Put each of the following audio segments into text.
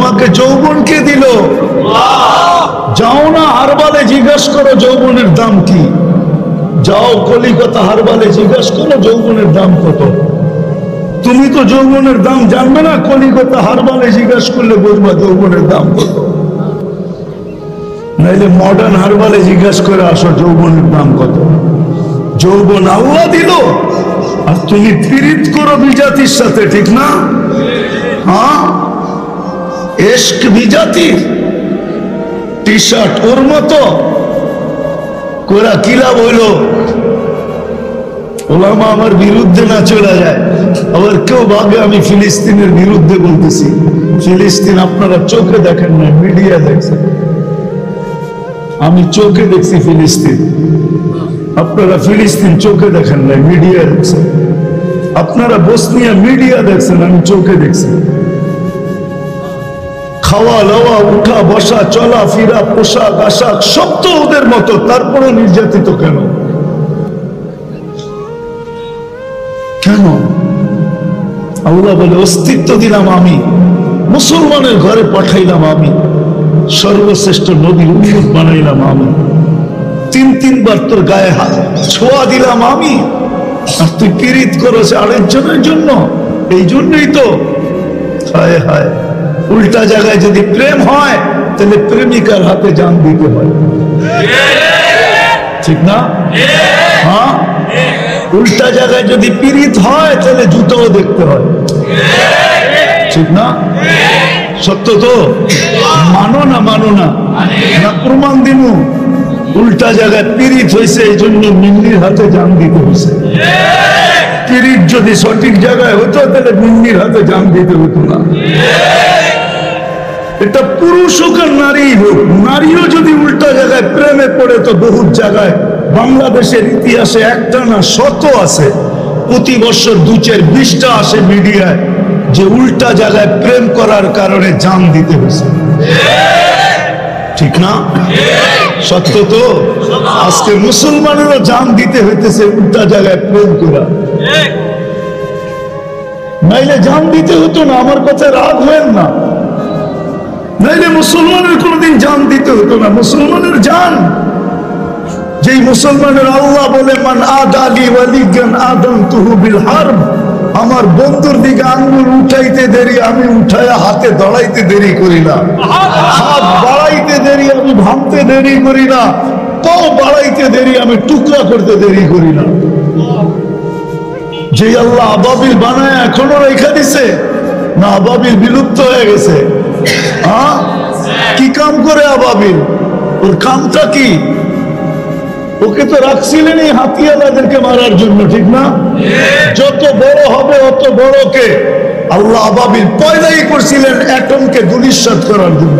তোমাকে যৌবন কে দিল? যাও না হারবালে জিজ্ঞাসা করো যৌবনের দাম কি। যাও কলিকাতা হারবালে জিজ্ঞাসা করো যৌবনের দাম কত। তুমি তো যৌবনের দাম জানবে না, কলিকাতা হারবালে জিজ্ঞাসা করলে বুঝবা যৌবনের দাম কত। নাইলে মডার্ন হারবালে জিজ্ঞাসা করে আসো যৌবনের দাম কত। যৌবন আল্লাহ দিল, আর তুমি পীড়িত করো বিজাতির সাথে, ঠিক না? হ্যাঁ, এশক বিজাতির টি শার্ট ওর মতো কোরা কিলা বইল। ওলামা আমার বিরুদ্ধে না চলে যায়, আবার কেউ ভাবে আমি ফিলিস্তিনের বিরুদ্ধে বলতেছি। ফিলিস্তিন আপনারা চোখে দেখেন না, মিডিয়া দেখছেন। আমি চোখে দেখছি ফিলিস্তিন, আপনারা ফিলিস্তিন চোখে দেখেন না, মিডিয়া দেখছেন। আপনারা বসনিয়া মিডিয়া দেখছেন, আমি চোখে দেখছি। খাওয়া দাওয়া, উঠা বসা, চলা ফিরা, পোশাক আশাক সব তো ওদের মতো, তারপরও নির্যাতিত কেন? কেন? আল্লাহ বলে অস্তিত্ব দিলাম আমি, মুসলমানের ঘরে পাঠাইলাম আমি, সর্বশ্রেষ্ঠ নবীর উম্মত বানাইলাম আমি, তিনবার তোর গায়ে হাত ছোঁয়া দিলাম আমি, আর তুই পীড়িত করছ আরেকজনের জন্য। এই জন্যই তো হায় হায়, উল্টা জায়গায় যদি প্রেম হয় তাহলে প্রেমিকার হাতে জান দিতে হয়, ঠিক না? হ্যাঁ, উল্টা জায়গায় যদি পীড়িত হয় তাহলে জুতোও দেখতে হয়, ঠিক না? সত্য তো? মানো না মানো না, না প্রমাণ দিনু উল্টা জায়গায় পীড়িত হয়েছে, এই জন্য মিন্নির হাতে জান দিতে হয়েছে। পীড়িত যদি সঠিক জায়গায় হতো তাহলে মিন্নির হাতে জান দিতে হতো না। এটা পুরুষ হোক আর নারী হোক, নারীও যদি উল্টা জায়গায় প্রেমে পড়ে তো বহুত জায়গায় বাংলাদেশের ইতিহাসে একটা না শত আছে, প্রতি বছর 2-4-20টা আসে মিডিয়ায় যে উল্টা জায়গায় প্রেম করার কারণে জান দিতে হয়েছে, ঠিক না? সত্য তো? আজকে মুসলমানেরও জান দিতে হইতেছে উল্টা জায়গায় প্রেম করা, নাইলে জান দিতে হতো না। আমার কথায় রাগ হয়েন না, নাইলে মুসলমানের কোনদিন জান দিতে হতো না। মুসলমানের জান, যেই মুসলমানের আল্লাহ বলে মান আদালি ওয়ালিগান আদানতুহু বিল হারব, আমার বন্ধুর দিকে আঙ্গুল উঠাইতে দেরি আমি উঠায়া হাতে ধরাইতে দেরি করি না, হাত বাড়াইতে দেরি আমি ভাঙতে দেরি করি না, পাও বাড়াইতে দেরি আমি টুকরা করতে দেরি করি না। যে আল্লাহ আবাবিল বানায় এখনো রেখা দিছে না, আবাবিল বিলুপ্ত হয়ে গেছে? হ্যাঁ, কি কাম করে আবাবিল? ওর কামটা কি? ওকে তো রাখছিলেন এই হাতিয়ালাদেরকে মারার জন্য, ঠিক না? যত বড় হবে অত বড়কে আল্লাহ আবাবিল পয়দাই করছিলেন অ্যাটমকে ধূলিসাৎ করার জন্য।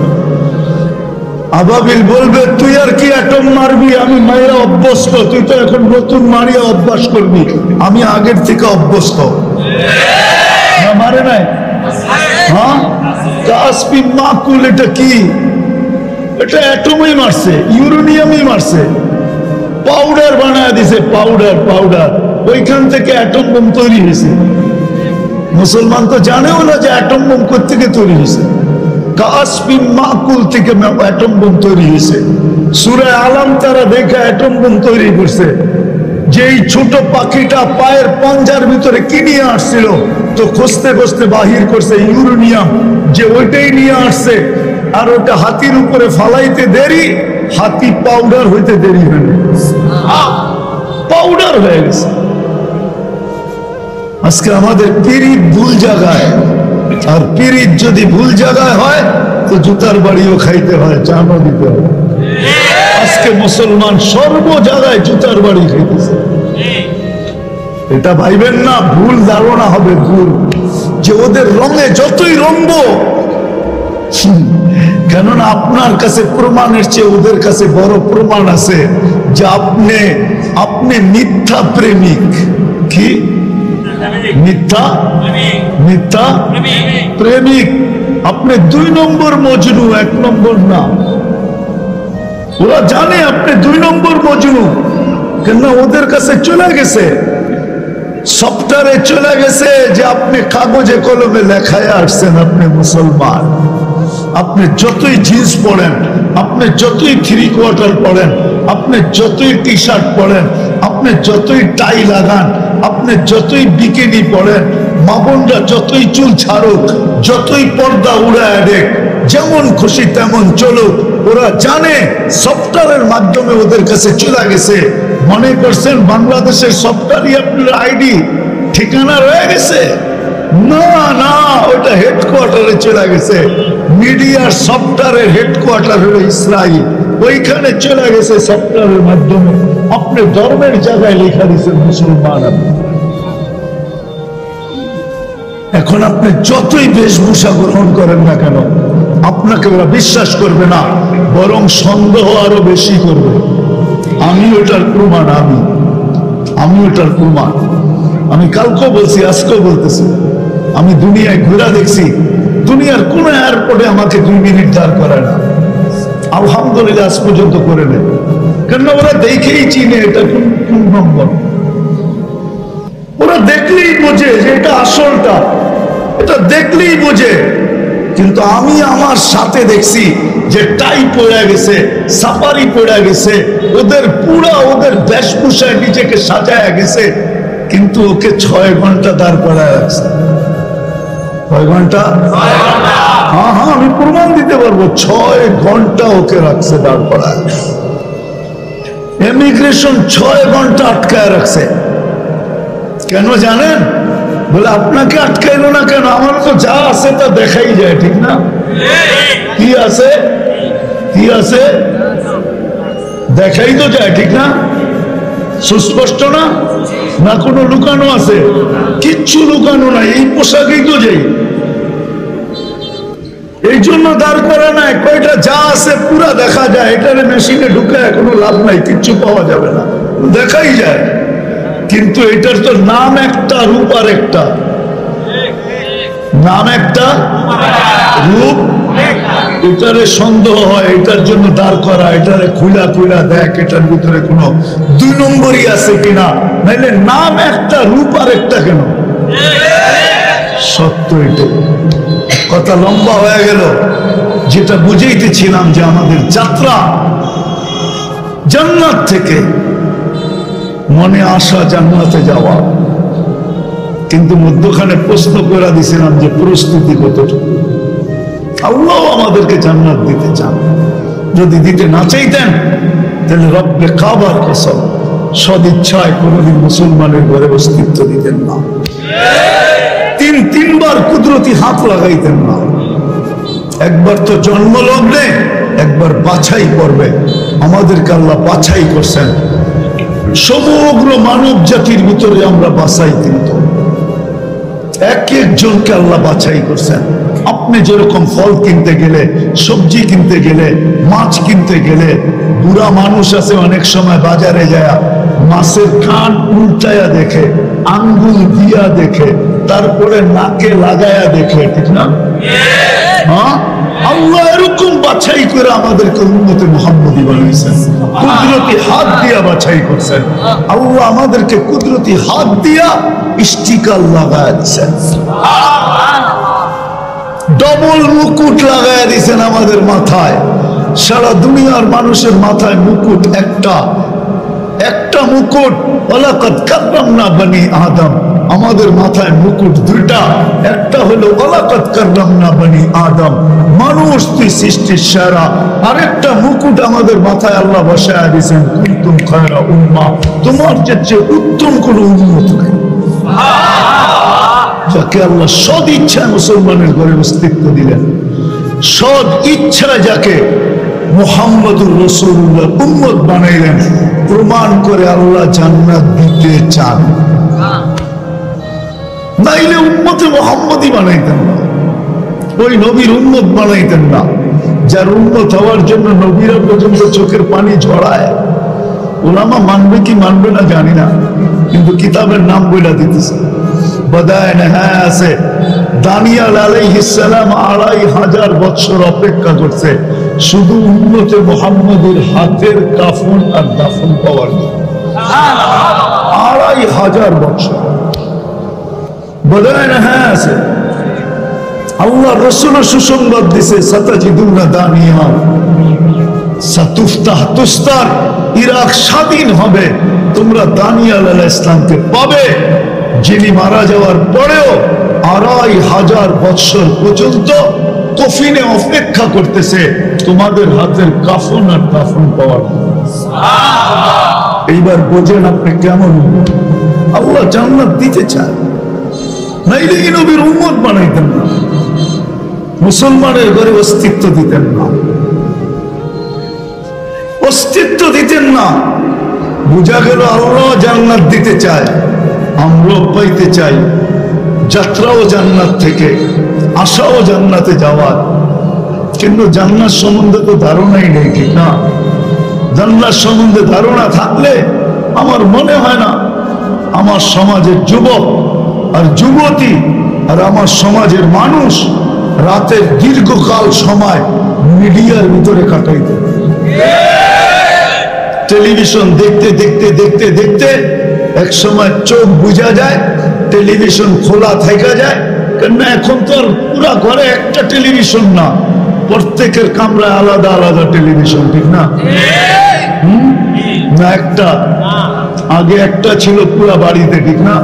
আবাবিল বলবে তুই আর কি অ্যাটম মারবি, আমি মাইরা অভ্যস্ত, তুই তো এখন নতুন মারিয়া অভ্যাস করবি, আমি আগের থেকে অভ্যস্ত। না মারে নাই? হ্যাঁ, কাসপিন মাকুল এটা কি? এটা অ্যাটমই মারছে, ইউরেনিয়ামই মারছে, পাউডার বানায় দিছে, পাউডার পাউডার, ওইখান থেকে অ্যাটম বোম তৈরি হয়েছে। মুসলমান তো জানেও না যে অ্যাটম বোম কোত্থেকে তৈরি হয়েছে। কাসপিন মাকুল থেকে অ্যাটম বোম তৈরি হয়েছে। সূরা আলাম তারা দেখে অ্যাটম বোম তৈরি করছে। যেই ছোট পাখিটা পায়ের পাঞ্জার ভিতরে কি নিয়ে আসছিল, তো খুঁজতে খুঁজতে বাহির করছে ইউরেনিয়াম, যে ওইটাই নিয়ে আসছে। আর ওটা হাতির উপরে ফালাইতে দেরি, হাতি পাউডার হইতে দেরি হয়ে গেছে, পাউডার হয়ে গেছে। আজকে আমাদের পীড়িত ভুল জায়গায়, আর পীড়িত যদি ভুল জায়গায় হয় তো জুতার বাড়িও খাইতে হয়, জানও দিতে হয়। আজকে মুসলমান সর্ব জায়গায় জুতার বাড়ি খাইতেছে। এটা ভাইবেন না ভুল ধারণা হবে, ভুল যে ওদের রঙে যতই রঙবো, কেননা আপনার কাছে প্রমাণের চেয়ে ওদের কাছে বড় প্রমাণ আছে যে আপনি মিথ্যা প্রেমিক। কি মিথ্যা? মিথ্যা প্রেমিক। আপনি 2 নম্বর মজনু, 1 নম্বর না। ওরা জানে আপনি 2 নম্বর মজনু, কেন ওদের কাছে চলে গেছে, সফটওয়্যারে চলে গেছে যে আপনি কাগজে কলমে লেখায় আসছেন আপনি মুসলমান। আপনি যতই জিন্স পরেন, আপনি যতই 3 কোয়ার্টার পরেন, আপনি যতই টি শার্ট পরেন, আপনি যতই টাই লাগান, আপনি যতই বিকিনি পরেন, মা বোনরা যতই চুল ছাড়ুক, যতই পর্দা উড়ায় দেখ, যেমন খুশি তেমন চলুক, ওরা জানে সফটওয়্যারের মাধ্যমে ওদের কাছে চলে গেছে। মনে করছেন বাংলাদেশের সফটওয়্যারই আপনার আইডি ঠিকানা রয়ে গেছে? না না, ওটা হেডকোয়ার্টারে চলে গেছে। মিডিয়ার সফটওয়্যারের হেডকোয়ার্টার হলো ইসরায়েল, ওইখানে চলে গেছে সফটওয়্যারের মাধ্যমে। আপনি ধর্মের জায়গায় লেখা দিচ্ছেন মুসলমান। এখন আপনি যতই বেশভূষা গ্রহণ করেন না কেন, আপনাকে ওরা বিশ্বাস করবে না, বরং সন্দেহ আরো বেশি করবে। আমি ওটার প্রমাণ, আমি ওটার প্রমাণ। আমি কালকেও বলছি, আজকেও বলতেছি, আমি দুনিয়ায় ঘোরা দেখছি, দুনিয়ার কোন এয়ারপোর্টে আমাকে 2 মিনিট দাঁড় করায় না। আলহামদুলিল্লাহ আজ পর্যন্ত করে নেয়, কেন ওরা দেখেই চিনে এটা কোন নম্বর। ওরা দেখলেই বোঝে যে এটা আসলটা, এটা দেখলেই বোঝে। কিন্তু আমি আমার সাথে দেখছি যে টাই পড়ে গেছে, সাফারি পড়ে গেছে, ওদের বেশভূষায় নিজেকে সাজায় গেছে, কিন্তু ওকে 6 ঘন্টা দাঁড় করায় রাখছে। 6 ঘন্টা? হ্যাঁ, আমি প্রমাণ দিতে পারবো। 6 ঘন্টা ওকে রাখছে দাঁড় করায়। ইমিগ্রেশন 6 ঘন্টা আটকায় রাখছে। কেন জানেন? বলে আপনাকে আটকাইলো না কেন? আমার তো যা আছে তা দেখাই যায়, ঠিক না? কি আছে, কি আছে দেখাই তো যায়, ঠিক না? সুস্পষ্ট না? না কোনো লুকানো আছে? কিচ্ছু লুকানো নাই, এই পোশাকেই তো যাই। এই জন্য দাঁড় করা নাই, কয়টা যা আছে পুরা দেখা যায়। এটারে মেশিনে ঢুকে কোনো লাভ নাই, কিচ্ছু পাওয়া যাবে না, দেখাই যায়। কিন্তু এটার তো নাম একটা, রূপ আর একটা। নাম একটা, রূপ। এটারে সন্দেহ হয়, এটার জন্য দাঁড় করা, এটারে খুলা দেখ এটার ভিতরে কোনো 2 নম্বরই আছে কিনা, নাইলে নাম একটা, রূপ আর একটা কেন? সত্য এটা। কথা লম্বা হয়ে গেল। যেটা বুঝাইতেছিলাম যে আমাদের যাত্রা জান্নাত থেকে, মনে আশা জান্নাতে যাওয়া, কিন্তু মধ্যখানে প্রশ্ন করে দিছিলাম যে প্রস্তুতি কতটুকু। আল্লাহ আমাদেরকে জান্নাত দিতে চান, যদি দিতে না চাইতেন তাহলে রব্বে কাবার কসম সদিচ্ছায় কোনদিন মুসলমানের ঘরে অস্তিত্ব দিতেন না, 3বার কুদরতি হাত লাগাইতেন না। একবার তো জন্মলগ্নে, একবার বাছাই করবে। আমাদেরকে আল্লাহ বাছাই করছেন, সমগ্র মানব জাতির ভিতরে আমরা বাছাই, কিন্তু এক একজনকে আল্লাহ বাছাই করছেন। আপনি যেরকম ফল কিনতে গেলে, সবজি কিনতে গেলে, মাছ কিনতে গেলে, বুড়া মানুষ আছে অনেক সময় বাজারে যায় মাছের কান উল্টায়া দেখে, আঙ্গুল দিয়া দেখে, তারপরে নাকে লাগায়া দেখে, ঠিক না? হ্যাঁ, আল্লাহ এরকম বাছাই করে আমাদেরকে উম্মতে মুহাম্মদী বানাইছেন, কুদরতি হাত দিয়া বাছাই করছেন। আল্লাহ আমাদেরকে কুদরতি হাত দিয়া স্টিকার লাগায় দিচ্ছেন, ডবল মুকুট লাগায় দিচ্ছেন আমাদের মাথায়। সারা দুনিয়ার মানুষের মাথায় মুকুট একটা মুকুট। ওয়ালাকাদ কাররামনা বনি আদম, আমাদের মাথায় মুকুট 2টা। একটা হলো ওয়ালাকাদ কাররামনা বনি আদম, মানুষ তুই সৃষ্টির সেরা। আরেকটা মুকুট আমাদের মাথায় আল্লাহ বসায় দিয়েছেন, কুনতুম খায়রা উম্মাহ, তোমার যে উত্তম কোন উম্মত নেই, যাকে আল্লাহ সদ ইচ্ছায় মুসলমানের ঘরে অস্তিত্ব দিলেন, সদ ইচ্ছা যাকে মুহাম্মদুর রাসূলুল্লাহ উম্মত বানাইলেন। প্রমাণ করে আল্লাহ জান্নাত দিতে চান, নাইলে উম্মতে মুহাম্মদী বানাইতেন না, ওই নবীর উম্মত বানাইতেন না, যার উম্মত হওয়ার জন্য নবীরা পর্যন্ত চোখের পানি ঝরায়। ওলামা মানবে কি মানবে না জানি না, কিন্তু কিতাবের নাম বইলা দিতেছে। বদায় নেহায় আছে, দানিয়াল আলাইহিস সালাম 2500 বছর অপেক্ষা করছে শুধু উম্মতে মুহাম্মদের হাতের কাফন আর দাফন পাওয়ার জন্য। 2500 বছর। বদায় নেহায় আছে আল্লাহ রসুল সুসংবাদ দিছে, সাতাজিদুনা দানিয়া সাতুফতাহ তুস্তার, ইরাক স্বাধীন হবে, তোমরা দানিয়াল আলাইহিস সালামকে পাবে, যিনি মারা যাওয়ার পরেও 2500 বৎসর পর্যন্ত কফিনে অপেক্ষা করতেছে তোমাদের হাতের কাফন আর দাফন পাওয়ার। এইবার বোঝেন আপনি কেমন আল্লাহ জান্নাত দিতে চায়, নাইলে এই নবীর উম্মত বানাইতেন না, মুসলমানের ঘরে অস্তিত্ব দিতেন না, অস্তিত্ব দিতেন না। বোঝা গেল আল্লাহ জান্নাত দিতে চায়, আমরাও পাইতে চাই। যাত্রাও জান্নাত থেকে, আশাও জান্নাতে যাওয়ার, কিন্তু জান্নাত সম্বন্ধে তো ধারণাই নেই, ঠিক না? জান্নাত সম্বন্ধে ধারণা থাকলে আমার মনে হয় না আমার সমাজের যুবক আর যুবতী আর আমার সমাজের মানুষ রাতের দীর্ঘকাল সময় মিডিয়ার ভিতরে কাটাইতে, টেলিভিশন দেখতে দেখতে দেখতে দেখতে এক সময় চোখ বুঝা যায়, টেলিভিশন খোলা থেকে যায়। কেননা এখন তো আর পুরা ঘরে একটা টেলিভিশন না, প্রত্যেকের কামরায় আলাদা আলাদা টেলিভিশন, ঠিক না? না একটা, আগে একটা ছিল পুরা বাড়িতে, ঠিক না?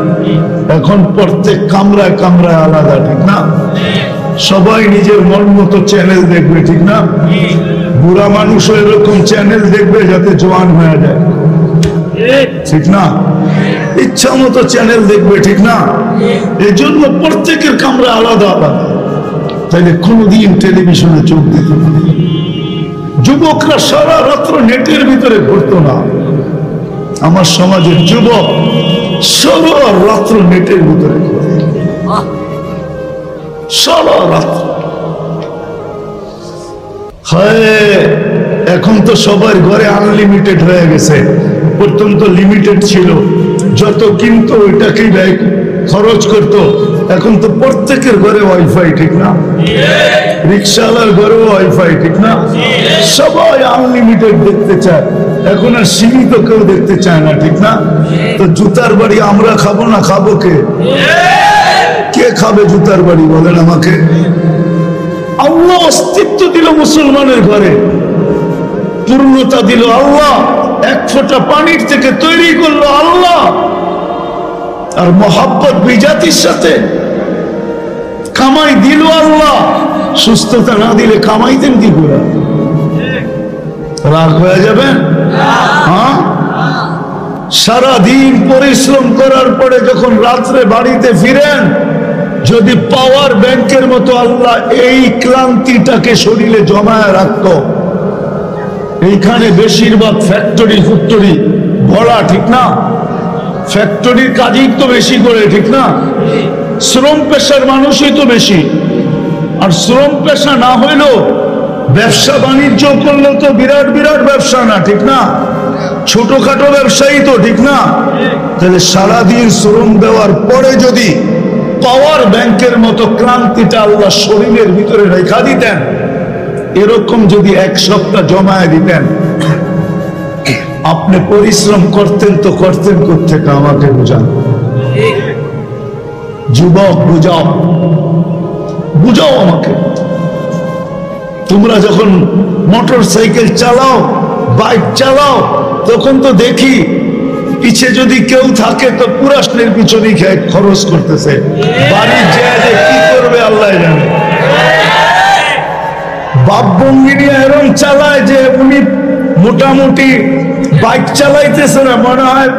এখন প্রত্যেক কামরায় কামরায় আলাদা, ঠিক না? সবাই নিজের মন মতো চ্যানেল দেখবে, ঠিক না? বুড়া মানুষও এরকম চ্যানেল দেখবে যাতে জোয়ান হয়ে যায়, ঠিক না? ইচ্ছা মতো চ্যানেল দেখবে, ঠিক না? এই জন্য প্রত্যেকের কামরা আলাদা আলাদা, তাইলে কোনদিন টেলিভিশনে চোখ দিত না। যুবকরা সারা রাত্র নেটের ভিতরে ঘুরতো না, আমার সমাজের যুবক সারা রাত্র নেটের ভিতরে ঘুরে, সারা রাত্র। হ্যাঁ, এখন তো সবার ঘরে আনলিমিটেড হয়ে গেছে, প্রথম তো লিমিটেড ছিল, যত কিনতো ওইটাকেই ব্যয় খরচ করতো। এখন তো প্রত্যেকের ঘরে ওয়াইফাই, ঠিক না? রিক্সাওয়ালার ঘরেও ওয়াইফাই, ঠিক না? সবাই আনলিমিটেড দেখতে চায়, এখন আর সীমিত কেউ দেখতে চায় না, ঠিক না? তো জুতার বাড়ি আমরা খাবো না, খাবো কে? কে খাবে জুতার বাড়ি বলেন আমাকে? আল্লাহ অস্তিত্ব দিল মুসলমানের ঘরে, পূর্ণতা দিল আল্লাহ, এক ফোঁটা পানির থেকে তৈরি করলো আল্লাহ। আর মোহাব্বত বিজাতির সাথে কামাই দিল আল্লাহ। সুস্থতা না দিলে কামাইতেন কি করে? রাগ হয়ে যাবেন? হ্যাঁ, সারাদিন পরিশ্রম করার পরে যখন রাত্রে বাড়িতে ফিরেন, যদি পাওয়ার ব্যাংকের মতো আল্লাহ এই ক্লান্তিটাকে শরীরে জমায় রাখত, এইখানে বেশিরভাগ ফ্যাক্টরি ফুক্টরি ভরা, ঠিক না? ফ্যাক্টরির কাজই তো বেশি করে, ঠিক না? শ্রম পেশার মানুষই তো বেশি, আর শ্রম পেশা না হইলেও ব্যবসা বাণিজ্য করলেও তো বিরাট বিরাট ব্যবসা না, ঠিক না? ছোটখাটো ব্যবসায়ী তো, ঠিক না? তাহলে সারাদিন শ্রম দেওয়ার পরে যদি পাওয়ার ব্যাংকের মতো ক্লান্তিটা আল্লাহ শরীরের ভিতরে রেখা দিতেন, এরকম যদি এক সপ্তাহ জমায় দিতেন, আপনি পরিশ্রম করতেন তো করতেন কোত্থেকে? আমাকে বুঝান, যুবক বুঝাও, বুঝাও আমাকে। তোমরা যখন মোটর সাইকেল চালাও, বাইক চালাও, তখন তো দেখি পিছে যদি কেউ থাকে তো পুরাশনের পিছনেই খরচ করতেছে, বাড়ির যায় কি করবে আল্লাহ জানে। বাপ বঙ্গিনী এরম চালায় যে উনি মোটামুটি বাইক চালাইতেছে না, মনে হয়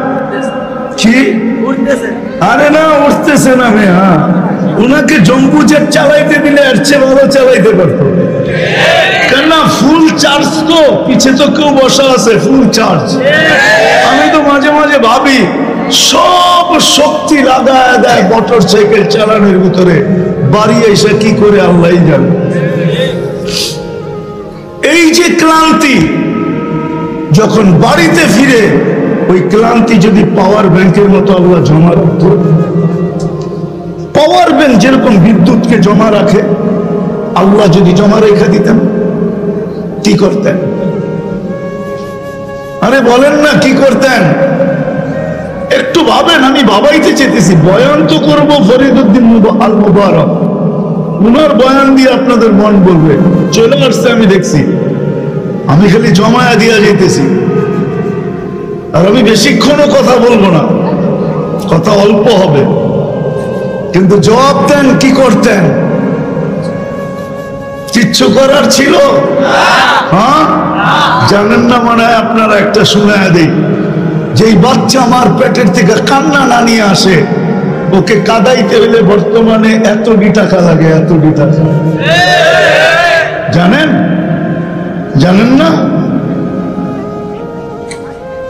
কি আরে না উঠতেছে না মেয়ে। হ্যাঁ, উনাকে জম্বু জেট চালাইতে দিলে এর চেয়ে ভালো চালাইতে পারতো, কেননা ফুল চার্জ তো, পিছে তো কেউ বসা আছে, ফুল চার্জ। আমি তো মাঝে মাঝে ভাবি সব শক্তি লাগায় দেয় মোটর সাইকেল চালানোর ভিতরে, বাড়ি এসে কি করে আল্লাহ জানে। এই যে ক্লান্তি, যখন বাড়িতে ফিরে ওই ক্লান্তি যদি পাওয়ার ব্যাংকের মতো আল্লাহ জমা রাখত, পাওয়ার ব্যাংক যেরকম বিদ্যুৎকে জমা রাখে, আল্লাহ যদি জমা রেখে দিতেন কি করতেন? আরে বলেন না কি করতেন? একটু ভাবেন। আমি ভাবাইতে চেতেছি, বয়ান তো করবো ফরিদউদ্দিন আল মুবারক, উনার বয়ান দিয়ে আপনাদের মন বলবে। চলে আসছে, আমি দেখছি, আমি খালি জমায়া দিয়া যেতেছি। আর আমি বেশিক্ষণও কথা বলবো না, কথা অল্প হবে, কিন্তু জবাব দেন কি করতেন? কিচ্ছু করার ছিল? হ্যাঁ, জানেন না মনে হয় আপনারা। একটা শুনায়া দেই, যেই বাচ্চা আমার পেটের থেকে কান্না না নিয়ে আসে, ওকে কাদাইতে হইলে বর্তমানে এতটি টাকা লাগে, এতটি টাকা। জানেন? জানেন না?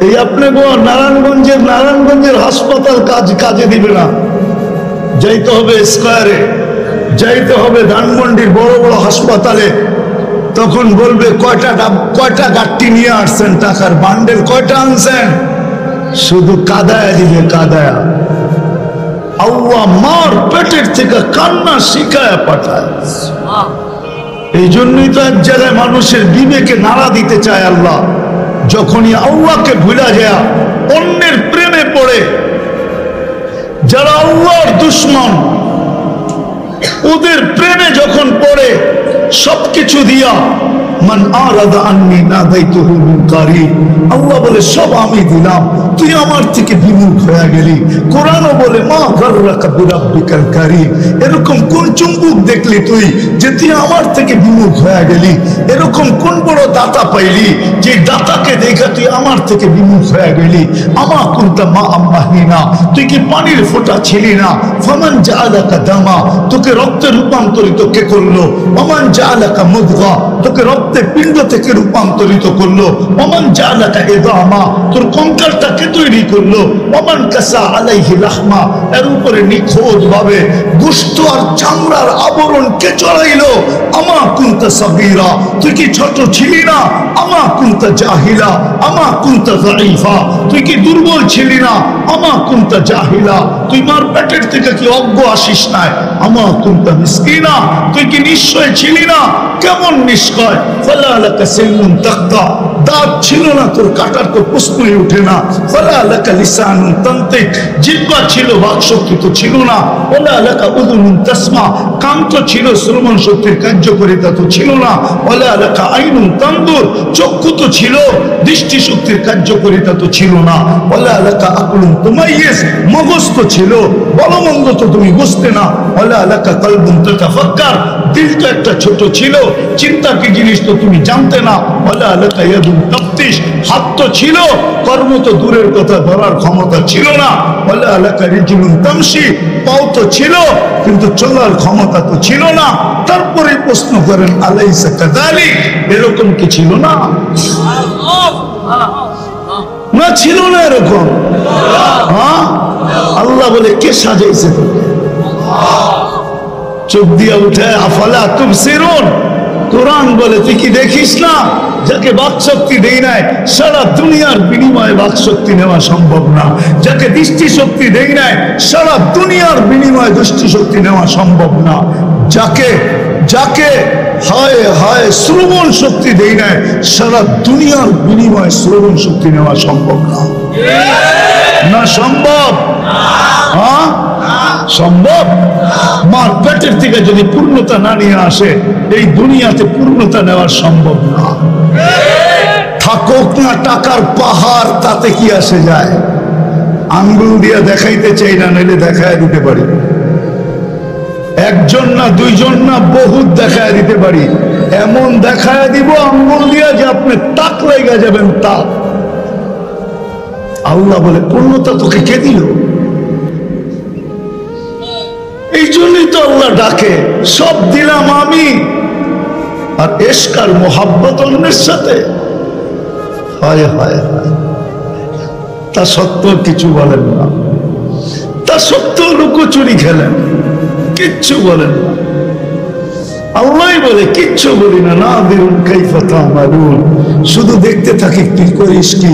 এই আপনি নারায়ণগঞ্জের হাসপাতাল কাজে দিবে না, যাইতে হবে স্কয়ারে, যাইতে হবে ধানমন্ডির বড় বড় হাসপাতালে। তখন বলবে কয়টা গাট্টি নিয়ে আসছেন, টাকার বান্ডেল কয়টা আনছেন? শুধু কাদায়া দিবে, কাদায়া। আল্লাহ মার পেটের থেকে কান্না শিখায়া পাঠায়। এই জন্যই তো এক জায়গায় মানুষের বিবেকে নাড়া দিতে চায় আল্লাহ। যখনই আল্লাহকে ভুলা যায়, অন্যের প্রেমে পড়ে, যারা আল্লাহর দুশমন, ওদের প্রেমে যখন পড়ে, সবকিছু দিয়া মান আরাদা আন্নি নাদাইতুহু মুনকারি, আল্লাহ বলে সব আমি দিলাম, তুই আমার থেকে বিমুখ হয়ে গেলি। কোরআনও বলে মা গাররাকা বিরাব্বিকাল কারীম, এরকম কোন চুম্বক দেখলি তুই যে তুই আমার থেকে বিমুখ হয়ে গেলি? এরকম কোন বড় দাতা পাইলি যে দাতাকে দেখে তুই আমার থেকে বিমুখ হয়ে গেলি? আমা কুনতা মা আম্মাহিনা, তুই কি পানির ফোঁটা ছিলি না? ফামান জাআলাকা দামা, তোকে রক্তে রূপান্তরিত কে করলো? ওমান জাআলাকা মুদগা, তোকে রক্তের পিণ্ড থেকে রূপান্তরিত করলো। ওমান জাআলাকা ইদামা, তোর কঙ্কালটা কে তৈরি করলো? ওমান কাসা আলাইহি লাহমা, এর উপরে নিখুঁত ভাবে গোশত আর চামড়ার আবরণ কে চড়াইলো? আমা কুনতা সাগীরা, তুই কি ছোট ছিলি না? আমা কুনতা জাহিলা, আমা কুনতা যায়ীফা, তুই কি দুর্বল ছিলি না? আমা কুনতা জাহিলা, তুই মার পেটের থেকে কি অজ্ঞ আসিস নাই? আমা কুনতা মিসকিনা, তুই কি নিশ্চয় ছিলি না? কেমন নিষ্কয়? ফালা লাকা সিলমুন তাক্তা, দাঁত ছিল না তোর, কাটার তো প্রশ্নই উঠে না। ফালা লাকা লিসানুন তানতিক, জিহ্বা ছিল, বাকশক্তি তো ছিল না। ওয়ালা লাকা উযুনুন তাসমা, কান তো ছিল, শ্রবণ শক্তির কার্যকারিতা তো ছিল না। ওয়ালা লাকা আইনুন তানদুর, চক্ষু তো ছিল, দৃষ্টি শক্তির কার্যকারিতা তো ছিল না। ওয়ালা লাকা আকলুন তুমাইয়িজ, মগজ তো ছিল, বলমন্দ তো তুমি বুঝতে না। ওয়ালা লাকা কলবুন তাতাফাক্কার, দিল তো একটা ছোট ছিল, চিন্তা কি জিনিস তো তুমি জানতে না। ওয়ালা লাকা ইয়াদুন তাফতিশ, হাত তো ছিল, কর্ম তো দূরের কথা, ধরার ক্ষমতা ছিল না। ওয়ালা লাকা রিজলুন তামশি, পাও তো ছিল, কিন্তু চলার ক্ষমতা তো ছিল না। তারপরে প্রশ্ন করেন আলাইসা কাযালিক, এরকম কি ছিল না? না ছিল না এরকম? হ্যাঁ, আল্লাহ বলে কে সাজাইছে তোকে? চোখ দিয়া উঠে আফালা তুবসিরুন, কোরআন বলে তুই কি দেখিস না? যাকে বাকশক্তি দেই নাই, সারা দুনিয়ার বিনিময়ে বাকশক্তি নেওয়া সম্ভব না। যাকে দৃষ্টি শক্তি দেই নাই, সারা দুনিয়ার বিনিময়ে দৃষ্টি শক্তি নেওয়া সম্ভব না। যাকে হায় হায় শ্রবণ শক্তি দেই নাই, সারা দুনিয়ার বিনিময়ে শ্রবণ শক্তি নেওয়া সম্ভব না। না সম্ভব? হ্যাঁ সম্ভব। মার পেটের থেকে যদি পূর্ণতা না নিয়ে আসে, এই দুনিয়াতে পূর্ণতা নেওয়া সম্ভব না। থাকুক না টাকার পাহাড়, তাতে কি আসে যায়? আঙ্গুল দিয়া দেখাইতে চাই না, নইলে দেখায় দিতে পারি। একজন না, দুইজন না, বহুত দেখায় দিতে পারি। এমন দেখায় দিব আঙ্গুল দিয়া যে আপনি তাক লেগে যাবেন। তাক। আল্লাহ বলে পূর্ণতা তোকে কে দিল? এই জন্যই তো আল্লাহ ডাকে, সব দিলাম আমি। আর ইশক আর মোহাব্বত অন্যের সাথে, হায় হায় হায়। তা সত্ত্বেও কিছু বলেন না, তা সত্ত্বেও লুকোচুরি খেলেন, কিচ্ছু বলেন না। আল্লাহ বলে কিচ্ছু বলি না। নাযিরুন কাইফা তা'মালুন, শুধু দেখতে থাকি তুই করিস কি।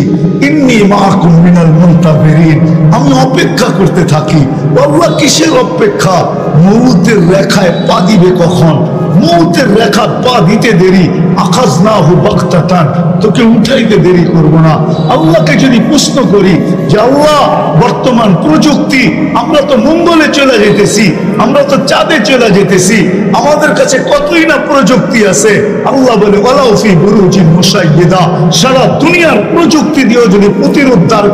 ইন্নী মাআকুম মিনাল মুনতাযিরিন, আমি অপেক্ষা করতে থাকি। আল্লাহ কিসের অপেক্ষা? মউতের রেখায় পা দিবে কখন? মৌতের রেখা পা দিতে দেরি, আখাযনাহু বাগতাতান, তোকে উঠাইতে দেরি করব না। আল্লাহকে যদি প্রশ্ন করি যে আল্লাহ, বর্তমান প্রযুক্তি, আমরা তো মঙ্গলে চলে যেতেছি, আমরা তো চাঁদে চলে যেতেছি, আমাদের কাছে কতই না প্রযুক্তি আছে। আল্লাহ বলে ওয়ালাউ ফি বুরুজিন মুশাইয়্যিদা, সারা দুনিয়ার প্রযুক্তি দিয়েও যদি প্রতিরোধ দাঁড়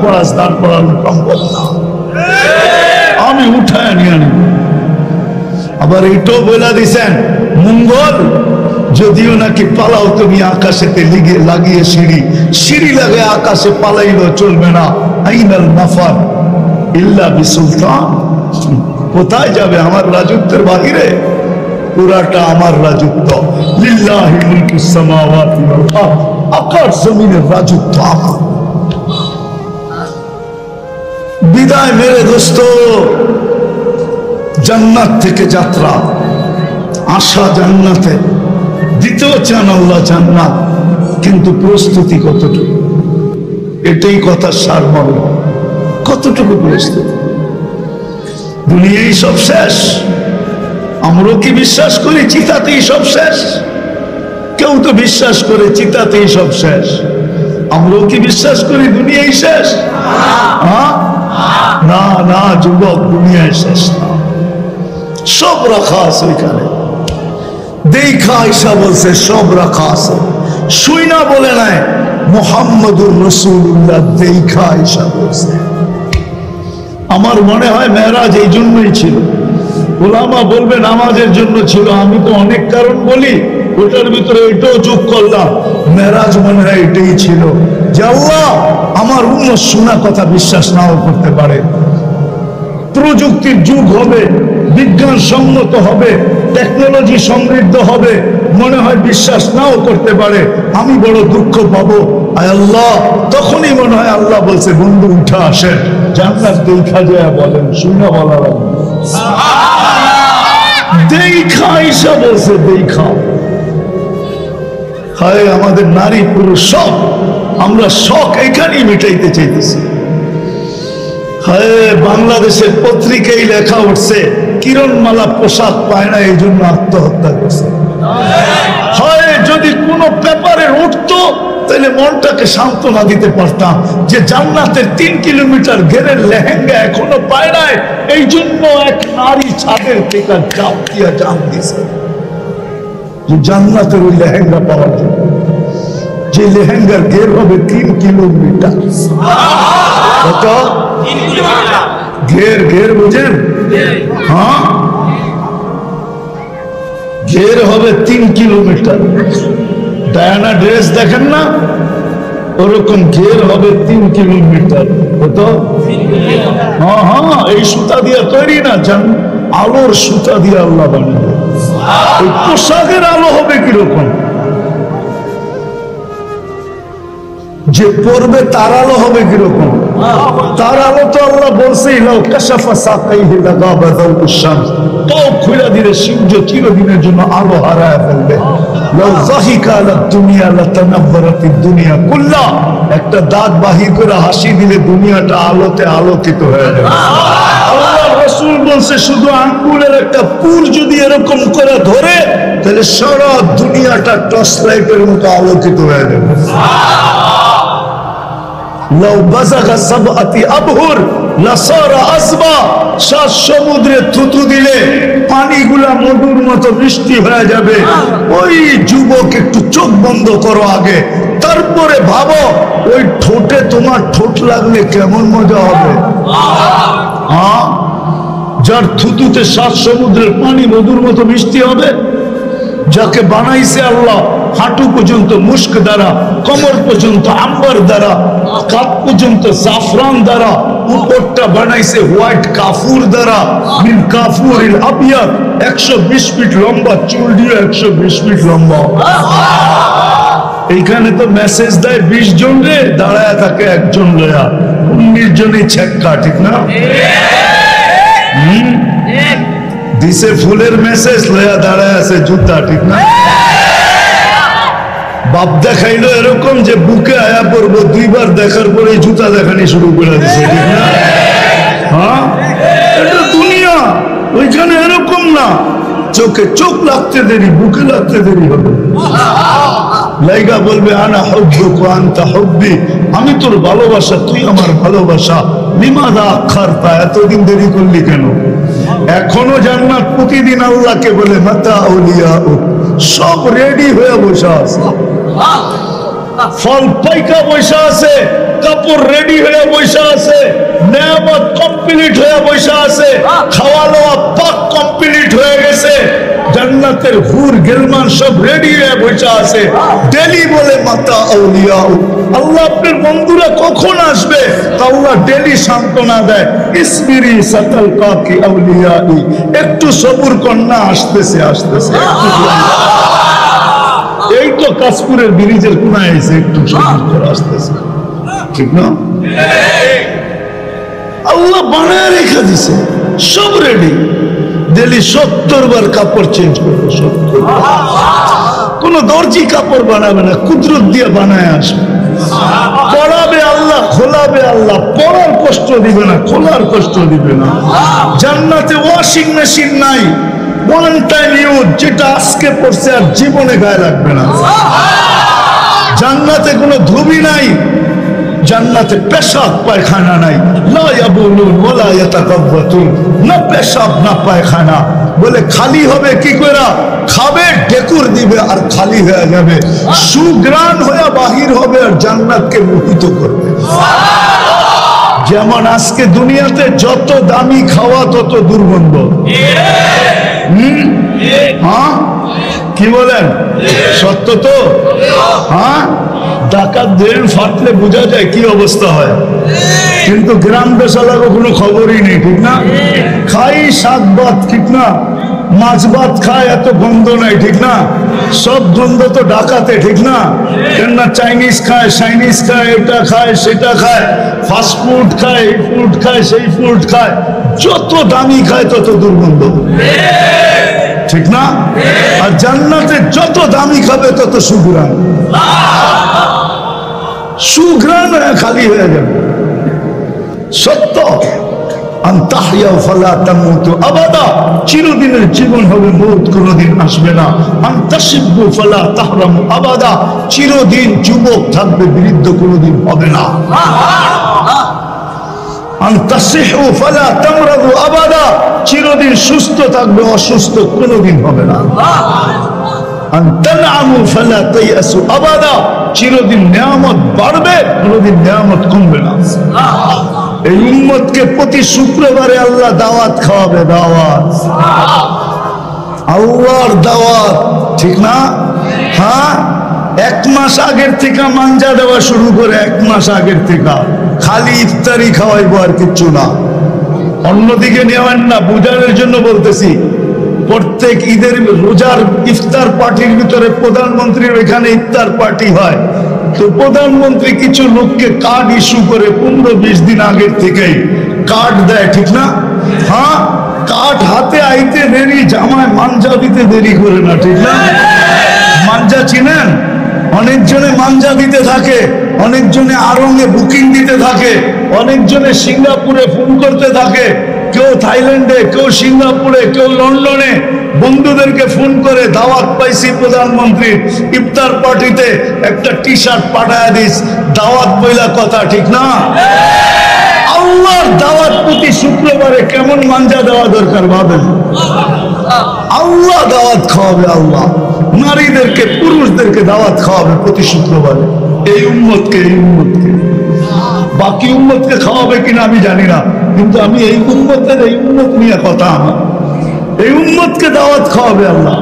করানো সম্ভব না, আমি উঠায় নিয়ে আনি। আবার এটাও বলে দিছেন মঙ্গল যদিও নাকি পালাও তুমি আকাশেতে লাগিয়ে সিঁড়ি লাগে আকাশে পালাইলেও চলবে না। আইনাল মাফার ইল্লা বিসুলতান, কোথায় যাবে আমার রাজত্বের বাহিরে? পুরাটা আমার রাজত্ব। লিল্লাহি মুলকুস সামাওয়াতি ওয়াল আরদ, আকাশ জমিনের রাজত্ব আমার। বিদায় মেরে দোস্ত, জান্নাত থেকে যাত্রা, আশা জান্নাতে, দিতেও চান আল্লাহ জান্নাত, কিন্তু প্রস্তুতি কতটুকু? এটাই কথার সারমর্ম। কতটুকু প্রস্তুতি? দুনিয়াই সব শেষ। আমরাও কি বিশ্বাস করি চিতাতেই সব শেষ? কেউ তো বিশ্বাস করে চিতাতেই সব শেষ। আমরাও কি বিশ্বাস করি দুনিয়াই শেষ? না না যুবক, দুনিয়ায় শেষ না, সব রাখা আছে ওইখানে। দেখা আয়েশা বলছে সব রাখা আছে, শুই না বলে নাই, মুহাম্মদুর রাসূলুল্লাহ দেখা আয়েশা বলছে। আমার মনে হয় মেরাজ এই জন্যই ছিল। ওলামা বলবে নামাজের জন্য ছিল, আমি তো অনেক কারণ বলি, ওটার ভিতরে এটাও যোগ করলাম, মেরাজ মনে হয় এটাই ছিল যে আল্লাহ আমার উম্মত শোনা কথা বিশ্বাস নাও করতে পারে, প্রযুক্তির যুগ হবে, বিজ্ঞান সম্মত হবে, টেকনোলজি সমৃদ্ধ হবে, মনে হয় বিশ্বাস নাও করতে পারে, আমি বড় দুঃখ পাবো। আয় আল্লাহ, তখনই মনে হয় আল্লাহ বলছে বন্ধু উঠা আসেন, জান্নাত দেখা যায় বলেন, শুনে বলা লাগবে। দেখা আয়েশা বলছে দেখা। হায় আমাদের নারী পুরুষ সব, আমরা শখ এখানেই মিটাইতে চাইতেছি। হায় বাংলাদেশের পত্রিকায় লেখা উঠছে কিরণমালা পোশাক পায় না, এই জন্য আত্মহত্যা করছে। হয় যদি কোনো পেপারে উঠতো তাহলে মনটাকে সান্ত্বনা দিতে পারতাম যে জান্নাতের 3 কিলোমিটার ঘেরের লেহেঙ্গা এখনো পায় নাই, এই জন্য এক নারী ছাদের থেকে চাপ দিয়া জান দিছে যে জান্নাতের ওই লেহেঙ্গা পাওয়ার জন্য, যে লেহেঙ্গার ঘের হবে 3 কিলোমিটার। কত ঘের? ঘের বুঝেন? হ্যাঁ, ঘের হবে 3 কিলোমিটার। ডায়ানা ড্রেস দেখেন না, ওরকম ঘের হবে 3 কিলোমিটার। কত? হ্যাঁ হ্যাঁ, এই সুতা দিয়ে তৈরি না, জান আলোর সুতা দিয়ে আল্লাহ বানিয়ে। ওই পোশাকের আলো হবে কিরকম? যে পড়বে তার আলো হবে কিরকম? তার আলো তো আল্লাহ বলছেই লাউ কাশাফা সাকাইহি লাগাবা যাওকুশ শামস, তো খুলে দিলে সূর্য চিরদিনের জন্য আলো হারায় ফেলবে। লাউ যাহিকা আলা দুনিয়া লাতানাব্বারাতিদ দুনিয়া কুল্লা, একটা দাঁত বাহির করে হাসি দিলে দুনিয়াটা আলোতে আলোকিত হয়ে যাবে। আল্লাহ রাসূল বলছে শুধু আঙ্গুলের একটা পুর যদি এরকম করে ধরে তাহলে সারা দুনিয়াটা টর্চ লাইটের মতো আলোকিত হয়ে যাবে। লাউ বাযাগা সাবআতি আবহুর লাসারা আসবা, 7 সমুদ্রে থুতু দিলে পানিগুলা মধুর মতো মিষ্টি হয়ে যাবে। ওই যুবক একটু চোখ বন্ধ করো আগে, তারপরে ভাবো ওই ঠোঁটে তোমার ঠোঁট লাগলে কেমন মজা হবে। হ্যাঁ, যার থুতুতে 7 সমুদ্রের পানি মধুর মতো মিষ্টি হবে, যাকে বানাইছে আল্লাহ হাঁটু পর্যন্ত মুস্ক দ্বারা, কোমর পর্যন্ত আম্বার দ্বারা, কাপ পর্যন্ত জাফরান দ্বারা, উপরটা বানাইছে হোয়াইট কাফুর দ্বারা, মিন কাফুরিল আবিয়াদ, 120 ফিট লম্বা, চুল দিয়ে 120 ফিট লম্বা। এইখানে তো মেসেজ দেয় 20 জন রে, দাঁড়ায় থাকে একজন লয়া, 19 জনই ছেক্কা, ঠিক না? দিছে ফুলের মেসেজ, লয়া দাঁড়ায় আছে জুতা, ঠিক না? বাপ দেখাইলো এরকম যে বুকে আয়া পড়বো, 2 বার দেখার পরে জুতা দেখানি শুরু করে দিছে, ঠিক না? হ্যাঁ, এটা দুনিয়া, ওইখানে এরকম না। চোখে চোখ লাগতে দেরি, বুকে লাগতে দেরি হবে। লাইগা বলবে আনা হুব্বুক ওয়া আনতা হুব্বি, আমি তোর ভালোবাসা, তুই আমার ভালোবাসা। লিমাযা আখারতা, এতদিন দেরি করলি কেন? এখনো জান্নাত প্রতিদিন আল্লাহকে বলে মাতা আউলিয়াউ, সব রেডি হয়ে বসে আছে, ফল পাইকা বসে আছে, কাপড় রেডি হয়ে বসে আছে, নেয়ামত কমপ্লিট হয়ে বসে আছে, খাওয়া দাওয়া পাক কমপ্লিট হয়ে গেছে, জান্নাতের হুর গিলমান সব রেডি হয়ে বসে আছে। ডেলি বলে মাতা আউলিয়াউ, আল্লাহ আপনার বন্ধুরা কখন আসবে? আল্লাহ ডেলি সান্ত্বনা দেয়, ইসবিরি সাতালকাকি আউলিয়াই, একটু সবুর কর না, আসতেছে আসতেছে। এই তো কাশপুরের ব্রিজের কোনায় এসে একটু সবুর করে আসতেছে, ঠিক না? আল্লাহ বানায় রেখে দিছে, সব রেডি। ডেলি 70 বার কাপড় চেঞ্জ করবে, 70। কোন দর্জি কাপড় বানাবে না, কুদরত দিয়ে বানায় আসবে। পড়াবে আল্লাহ, খোলাবে আল্লাহ, পড়ার কষ্ট দিবে না, খোলার কষ্ট দিবে না। জান্নাতে ওয়াশিং মেশিন নাই, ওয়ান টাইম ইউজ, যেটা আজকে পড়ছে আর জীবনে গায়ে লাগবে না। জান্নাতে কোনো ধুবি নাই, জান্নাতে পেশাব পায়খানা নাই, লা ইয়াবুলুন ওয়ালা ইয়াতাকাব্বাতুন, না পেশাব না পায়খানা। বলে খালি হবে কি করে? খাবে, ঢেকুর দিবে আর খালি হয়ে যাবে, সুগ্রাণ হয়ে বাহির হবে আর জান্নাতকে মোহিত করবে। যেমন আজকে দুনিয়াতে যত দামি খাওয়া তত দুর্গন্ধ। হ্যাঁ, কি বলেন? সত্য তো? হ্যাঁ, ডাকাত দেন ফাটলে বোঝা যায় কি অবস্থা হয়, কিন্তু গ্রাম দেশালা কোনো খবরই নেই, ঠিক না? খাই শাক ভাত, ঠিক না? মাছ ভাত খায়, এত গন্ধ নাই, ঠিক না? সব গন্ধ তো ডাকাতে, ঠিক না? কেননা চাইনিজ খায়, চাইনিজ খায়, এটা খায় সেটা খায়, ফাস্ট ফুড খায়, এই ফুড খায়, সেই ফুড খায়, যত দামি খায় তত দুর্গন্ধ, ঠিক না? আর জান্নাতে যত দামি খাবে তত সুঘ্রাণ, সুঘ্রাণ খালি হয়ে যাবে। সত্য, আনতাহইয়া ফালা তামুতু আবাদা, চিরদিনের জীবন হবে, মউত কোনোদিন আসবে না। আনতাশিবু ফালা তাহরামু আবাদা, চিরদিন যুবক থাকবে, বৃদ্ধ কোনোদিন হবে না। আনতাসিহু ফালা তামরাদু আবাদা, চিরদিন সুস্থ থাকবে, অসুস্থ কোনোদিন হবে না। আনতানআমু ফালা তাইয়াসু আবাদা, চিরদিন নিয়ামত বাড়বে, কোনোদিন নিয়ামত কমবে না। এই উম্মতকে প্রতি শুক্রবারে আল্লাহ দাওয়াত খাওয়াবে, দাওয়াত, আল্লাহর দাওয়াত, ঠিক না? হ্যাঁ, 1 মাস আগের থেকে মাঞ্জা দেওয়া শুরু করে, 1 মাস আগের থেকে খালি ইফতারি খাওয়াইবো আর কিচ্ছু না। অন্যদিকে নেওয়ান না, বুঝানোর জন্য বলতেছি। প্রত্যেক ঈদের রোজার ইফতার পার্টির ভিতরে প্রধানমন্ত্রীর এখানে ইফতার পার্টি হয়, তো প্রধানমন্ত্রী কিছু লোককে কার্ড ইস্যু করে 15-20 দিন আগের থেকেই কার্ড দেয়, ঠিক না? হ্যাঁ, কার্ড হাতে আইতে দেরি, জামায় মাঞ্জা দিতে দেরি করে না, ঠিক না? মাঞ্জা চিনেন? অনেকজনে মাঞ্জা দিতে থাকে, অনেকজনে আড়ঙে বুকিং দিতে থাকে, অনেকজনে সিঙ্গাপুরে ফোন করতে থাকে, কেউ থাইল্যান্ডে, কেউ সিঙ্গাপুরে, কেউ লন্ডনে বন্ধুদেরকে ফোন করে দাওয়াত পাইছি প্রধানমন্ত্রীর ইফতার পার্টিতে, একটা টি শার্ট পাঠায় দিস, দাওয়াত বইলা কথা, ঠিক না? আল্লাহর দাওয়াত প্রতি শুক্রবারে কেমন মাঞ্জা দেওয়া দরকার ভাবেন। আল্লাহ দাওয়াত খাওয়াবে, আল্লাহ নারীদেরকে, পুরুষদেরকে দাওয়াত খাওয়াবে প্রতি শুক্রবারে। এই উম্মতকে, এই উম্মতকে, বাকি উম্মতকে খাওয়াবে কিনা আমি জানি না, কিন্তু আমি এই উম্মতের, এই উম্মত নিয়ে কথা আমার, এই উম্মতকে দাওয়াত খাওয়াবে আল্লাহ।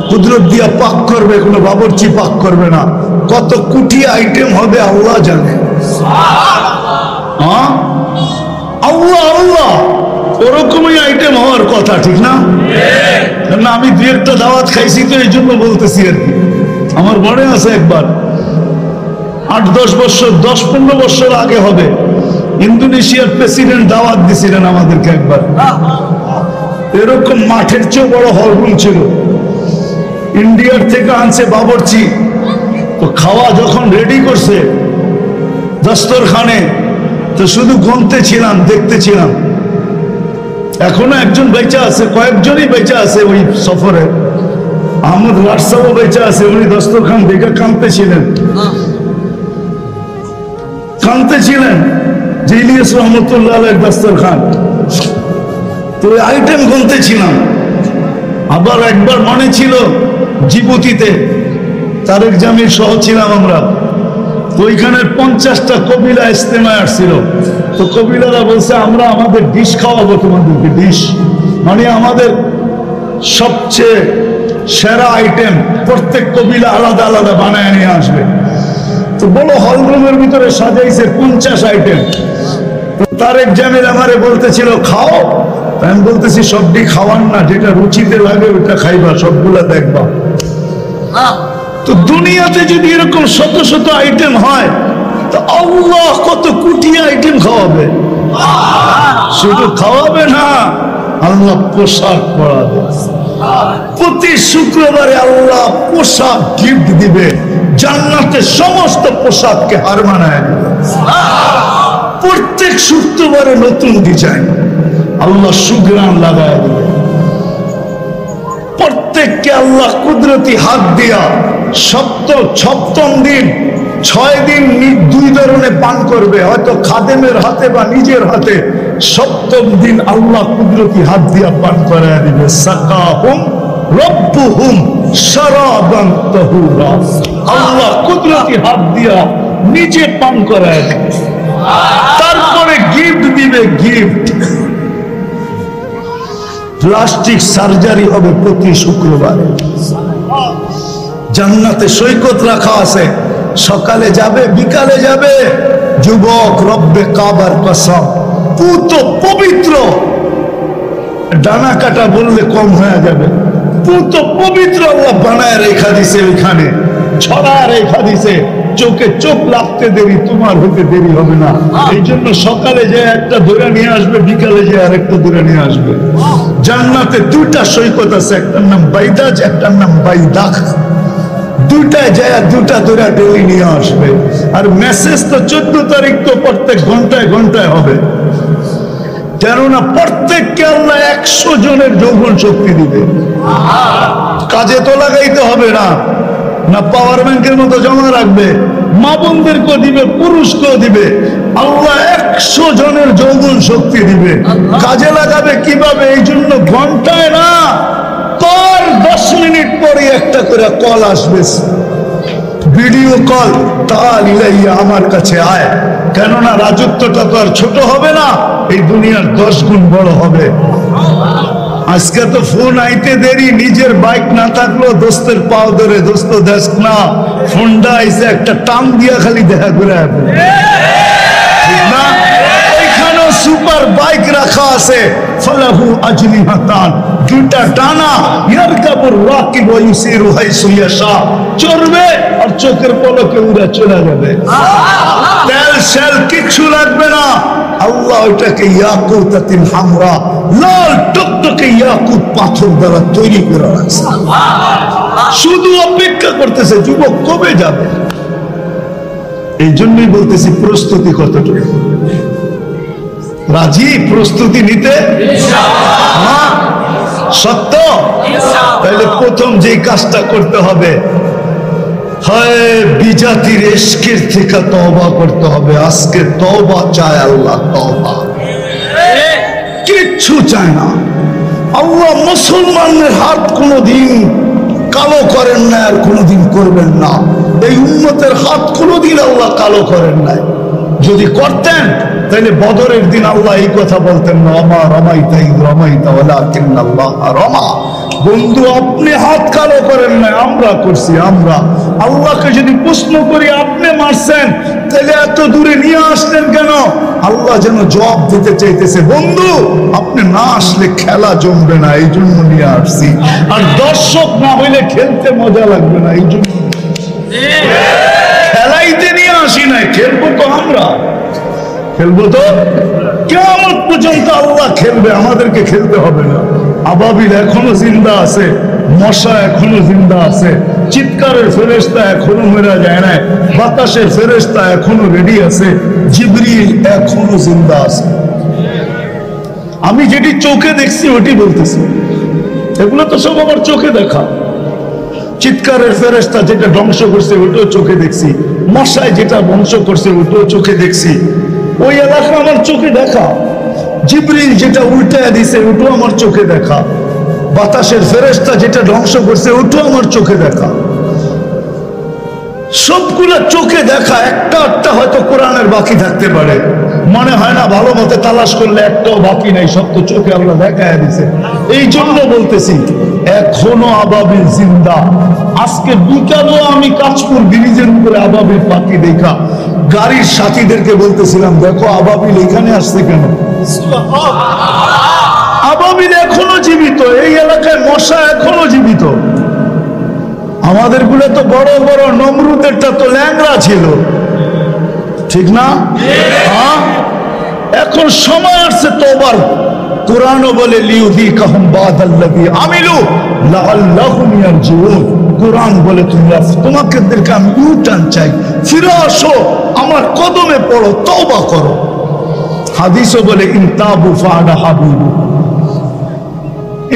কুদরত দিয়া পাক করবে, কোনো বাবরচি পাক করবে না। কত কোটি আইটেম হবে আল্লাহ জানে। হ্যাঁ, আল্লাহ আল্লাহ, ওরকমই আইটেম হওয়ার কথা, ঠিক না? না, আমি 2-1টা দাওয়াত খাইছি তো এই জন্য বলতেছি আর কি। আমার মনে আছে একবার 8-10 বছর, 10-15 বছর আগে হবে, ইন্দোনেশিয়ার প্রেসিডেন্ট দাওয়াত দিছিলেন আমাদেরকে একবার। এরকম মাঠের চেয়ে বড় হলরুম ছিল, ইন্ডিয়ার থেকে আনছে বাবরচি। তো খাওয়া যখন রেডি করছে দস্তরখানে, তো শুধু গুনতেছিলাম, দেখতেছিলাম, এখনো একজন বেঁচে আছে, কয়েকজনই বেঁচে আছে ওই সফরে। আহমদ রাজসাও বেঁচে আছে, উনি দস্তরখান দেখে কাঁদতেছিলেন যে ইলিয়াস রহমতুল্লাহ আলাইহির দস্তরখান। তো ওই আইটেম গুনতেছিলাম। আবার একবার মনে ছিল জিবুতিতে তারেক জামিল সহ ছিলাম আমরা, তো ওইখানের 50টা কবিলা ইস্তেমায় আসছিল। তো কবিলারা বলছে আমরা আমাদের ডিশ খাওয়াবো তোমাদেরকে, ডিশ মানে আমাদের সবচেয়ে সেরা আইটেম, প্রত্যেক কবিলা আলাদা আলাদা বানায় নিয়ে আসবে। তো বড় হলরুমের ভিতরে সাজাইছে 50 আইটেম। তারেক জামিল আমারে বলতেছিল খাও, আমি বলতেছি সবটি খাওয়ান না, যেটা রুচিতে লাগে ওটা খাইবা, সবগুলা দেখবা। তো দুনিয়াতে যদি এরকম শত শত আইটেম হয়, তো আল্লাহ কত কোটি আইটেম খাওয়াবে। শুধু খাওয়াবে না, আল্লাহ পোশাক পরাবে। প্রতি শুক্রবারে আল্লাহ পোশাক গিফট দিবে, জান্নাতে সমস্ত পোশাককে হার মানায় দিবে। প্রত্যেক শুক্রবারে নতুন ডিজাইন আল্লাহ সুগ্রাম লাগায় দিবে। প্রত্যেককে আল্লাহ কুদরতি হাত দিয়া সপ্তম দিন 6 দিন 2 ধরনের পান করবে, হয়তো খাদেমের হাতে বা নিজের হাতে। 7ম দিন আল্লাহ কুদরতি হাত দিয়া পান করায় দিবে। সাকাহুম রব্বুহুম শারাবান তাহুরা, আল্লাহ কুদরতি হাত দিয়া নিজে পান করায় দিবে। তারপরে গিফট দিবে, গিফট প্লাস্টিক সার্জারি হবে প্রতি শুক্রবারে। জান্নাতে সৈকত রাখা আছে, সকালে যাবে বিকালে যাবে। যুবক, রব্বে কাবার কসম, পুত পবিত্র, ডানা কাটা বললে কম হয়ে যাবে। পুত পবিত্র আল্লাহ বানায় রেখা দিছে, ওইখানে ছড়া রেখা দিছে। চোখে চোখ লাগতে দেরি, তোমার হতে দেরি হবে না। এই জন্য সকালে যে একটা ধরে নিয়ে আসবে, বিকালে যে আরেকটা ধরে নিয়ে আসবে। জান্নাতে 2টা সৈকত আছে, একটার নাম বাইদাজ, একটার নাম বাইদাখ। 2টায় যায় 2টা ধরে ডেলি নিয়ে আসবে। আর মেসেজ তো 14 তারিখ তো প্রত্যেক ঘন্টায় ঘন্টায় হবে, কেননা প্রত্যেককে আল্লাহ 100 জনের যৌবন শক্তি দিবে। কাজে তো লাগাইতে হবে না, না পাওয়ার ব্যাংকের মতো জমা রাখবে। মা বোনদেরকেও দিবে, পুরুষকেও দিবে। আল্লাহ 100 জনের যৌবন শক্তি দিবে। কাজে লাগাবে কিভাবে? এই জন্য ঘন্টায় না, তোর 10 মিনিট পরে একটা করে কল আসবে, ভিডিও কল। তাল ইলাইয়া, আমার কাছে আয়। কেননা রাজত্বটা তো আর ছোট হবে না, এই দুনিয়ার 10 গুণ বড় হবে। আজকে তো ফোন আইতে দেরি, নিজের বাইক না থাকলেও দোস্তের পাও ধরে, দোস্ত দেখ না ফোনটা আইসে, একটা টান দিয়া খালি দেখা করে আসবে, ঠিক না? ওইখানেও সুপার বাইক রাখা আছে, ফালাহু আজনিহাতান, 2টা ডানা, ইয়ারকাবুর রাকিব ওয়া ইউসিরু হাইসু ইয়াশা, চড়বে আর চোখের পলকে উড়ে চলে যাবে। তেল শেল কিচ্ছু লাগবে না। আল্লাহ ওইটাকে ইয়াকুতাতিন হামরা, লাল টকটকে ইয়াকুত পাথর দ্বারা তৈরি করে রাখছে। শুধু অপেক্ষা করতেছে যুবক কবে যাবে। এই জন্যই বলতেছি প্রস্তুতি কতটুকু, রাজি প্রস্তুতি নিতে? হ্যাঁ, সত্য। তাহলে প্রথম যেই কাজটা করতে হবে, হয় বিজাতির ইশকের থেকে তওবা করতে হবে। আজকে তওবা চায় আল্লাহ, তওবা, কিচ্ছু চায় না আল্লাহ। মুসলমানের হাত কোনোদিন কালো করেন না, আর কোনোদিন করবেন না। এই উম্মতের হাত কোনোদিন আল্লাহ কালো করেন নাই। যদি করতেন তাহলে বদরের দিন আল্লাহ এই কথা বলতেন না, রমা রমাইতা ইয রমাইতা ওয়ালাকিন্নাল্লাহ রমা। বন্ধু, আপনি হাত কালো করেন না, আমরা করছি। আমরা আল্লাহকে যদি প্রশ্ন করি আপনি মারছেন, তাহলে এত দূরে নিয়ে আসলেন কেন? আল্লাহ যেন জবাব দিতে চাইতেছে, বন্ধু আপনি না আসলে খেলা জমবে না, এই জন্য নিয়ে আসছি। আর দর্শক না হইলে খেলতে মজা লাগবে না, এই জন্য খেলাইতে নিয়ে আসি নাই। খেলবো তো আমরা, খেলবো তো কিয়ামত পর্যন্ত আল্লাহ খেলবে, আমাদেরকে খেলতে হবে না। আবাবিল এখনো জিন্দা আছে, মশা এখনো জিন্দা আছে, চিৎকারের ফেরেশতা এখনো মেরা যায় না, বাতাসের ফেরেশতা এখনো রেডি আছে, জিবরিল এখনো জিন্দা আছে। আমি যেটি চোখে দেখছি ওটি বলতেছি, এগুলো তো সব আমার চোখে দেখা। চিৎকারের ফেরেশতা যেটা ধ্বংস করছে ওটাও চোখে দেখছি, মশায় যেটা ধ্বংস করছে ওটাও চোখে দেখছি, ওই এলাকা আমার চোখে দেখা। জিবরিল যেটা উল্টায় দিছে ওটাও আমার চোখে দেখা। বাতাসের ফেরেশতা যেটা ধ্বংস করছে ওটাও আমার চোখে দেখা। সবগুলো চোখে দেখা, একটা একটা হয়তো কোরআনের বাকি থাকতে পারে, মনে হয় না ভালো মতে তালাশ করলে একটাও বাকি নাই, সব তো চোখে আল্লাহ দেখায় দিছে। এই জন্য বলতেছি এখনো আবাবিল জিন্দা। আজকে বিকালও আমি কাঁচপুর ব্রিজের উপরে আবাবিল পাখি দেখা গাড়ির সাথীদেরকে বলতেছিলাম, দেখো আবাবিল এখানে আসছে কেন। আবাবিল এখনো জীবিত, এই এলাকায় মশা এখনো জীবিত। আমাদের গুলো তো বড় বড়, নমরুদেরটা তো ল্যাংড়া ছিল, ঠিক না? হ্যাঁ, এখন সময় আসছে তওবার। কোরআনও বলে লিউযীকাহুম বাদাল্লাযী আমিলু লাআল্লাহুম ইয়ারজিউন। কোরআন বলে তোমাদেরকে আমি ইউটার্ন চাই, ফিরে আসো, আমার কদমে পড়ো, তওবা করো। হাদিসও বলে ইনতাবু ফাআনা হাবিবু,